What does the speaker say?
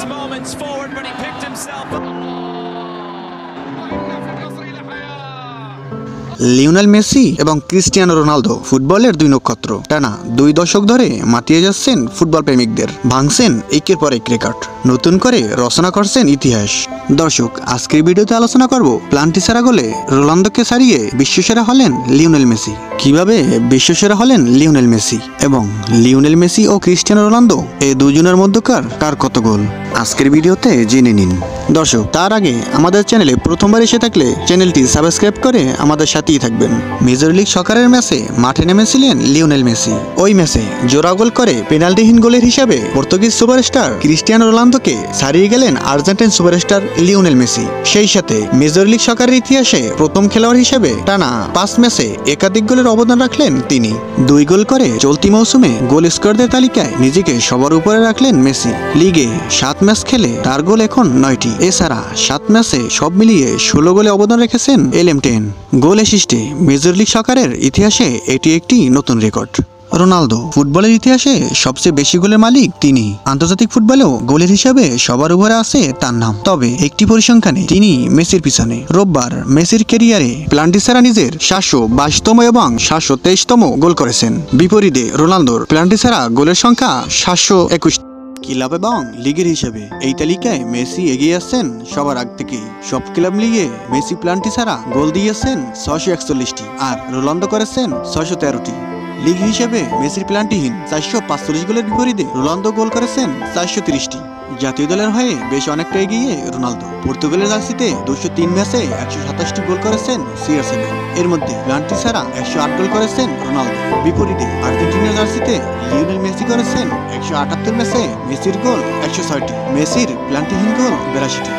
moments forward, but he picked himself up. Lionel Messi এবং Cristiano Ronaldo ফুটবলের দুই নক্ষত্র টানা 2 দশক ধরে মাতিয়ে যাচ্ছেন ফুটবল প্রেমিকদের, ভাঙছেন একের পর এক রেকর্ড, নতুন করে রচনা করছেন ইতিহাস। দর্শক, আজকের ভিডিওতে আলোচনা করব প্লান্টি ছাড়া গোলে রোনালদোকে ছাড়িয়ে বিশ্বসেরা হলেন লিওনেল মেসি, কিভাবে বিশ্বসেরা হলেন লিওনেল মেসি, এবং লিওনেল মেসি ও ক্রিস্টিয়ানো রোনালদো এই দুজনের মধ্যকার কার কত গোল আজকের ভিডিওতে জেনে নিন। দর্শক, তার আগে আমাদের চ্যানেলে প্রথমবার এসে থাকলে চ্যানেলটি সাবস্ক্রাইব করে আমাদের সাথেই থাকবেন। মেজর লিগ সকারের ম্যাচে মাঠে নেমেছিলেন লিওনেল মেসি। ওই ম্যাচে জোড়া গোল করে পেনাল্টিহীন গোলের হিসাবে পর্তুগিজ সুপারস্টার ক্রিস্টিয়ানো রোনালদোকে ছাড়িয়ে গেলেন আর্জেন্টাইন সুপারস্টার লিওনেল মেসি। সেই সাথে মেজর লিগ সকারের ইতিহাসে প্রথম খেলোয়াড় হিসেবে টানা 5 ম্যাচে একাধিক গোলের অবদান রাখলেন তিনি। 2 গোল করে চলতি মৌসুমে গোল স্কোরদের তালিকায় নিজেকে সবার উপরে রাখলেন মেসি। লিগে 7 ম্যাচ খেলে তার গোল এখন 9টি। এছাড়া 7 ম্যাচে সব মিলিয়ে 16 গোলে অবদান রেখেছেন LM10 গোল অ্যাসিস্টে। মেজর লিগ সকারের ইতিহাসে এটি একটি নতুন রেকর্ড। রোনালদো ফুটবলের ইতিহাসে সবচেয়ে বেশি গোলের মালিক তিনি। আন্তর্জাতিক ফুটবলেও গোলের হিসাবে সবার উপরে আছে তার নাম, তবে একটি পরিসংখ্যানে তিনি মেসির পিছনে। রোববার মেসির ক্যারিয়ারে প্লান্টি ছাড়া নিজের 722তম এবং 723তম গোল করেছেন। বিপরীতে রোনালদোর প্লান্টি ছাড়া গোলের সংখ্যা 721। ক্লাব এবং লিগের হিসেবে এই তালিকায় মেসি এগিয়ে আসছেন সবার আগ থেকে। সব ক্লাব লিগে মেসি প্লান্টি ছাড়া গোল দিয়েছেন 641টি আর রোনালদো করেছেন 613টি। লিগ হিসেবে মেসির প্লান্টিহীন 445 গোলের বিপরীতে রোনালদো গোল করেছেন 430টি। জাতীয় দলের হয়ে বেশ অনেকটা এগিয়ে রোনালদো। পর্তুগালের জার্সিতে 203 ম্যাচে 127টি গোল করেছেন CR7। এর মধ্যে প্লান্টি ছাড়া 108 গোল করেছেন রোনালদো। বিপরীতে আর্জেন্টিনার জার্সিতে লিওনেল মেসি করেছেন 178 ম্যাচে মেসির গোল 106টি। মেসির প্লান্টিহীন গোল 82টি।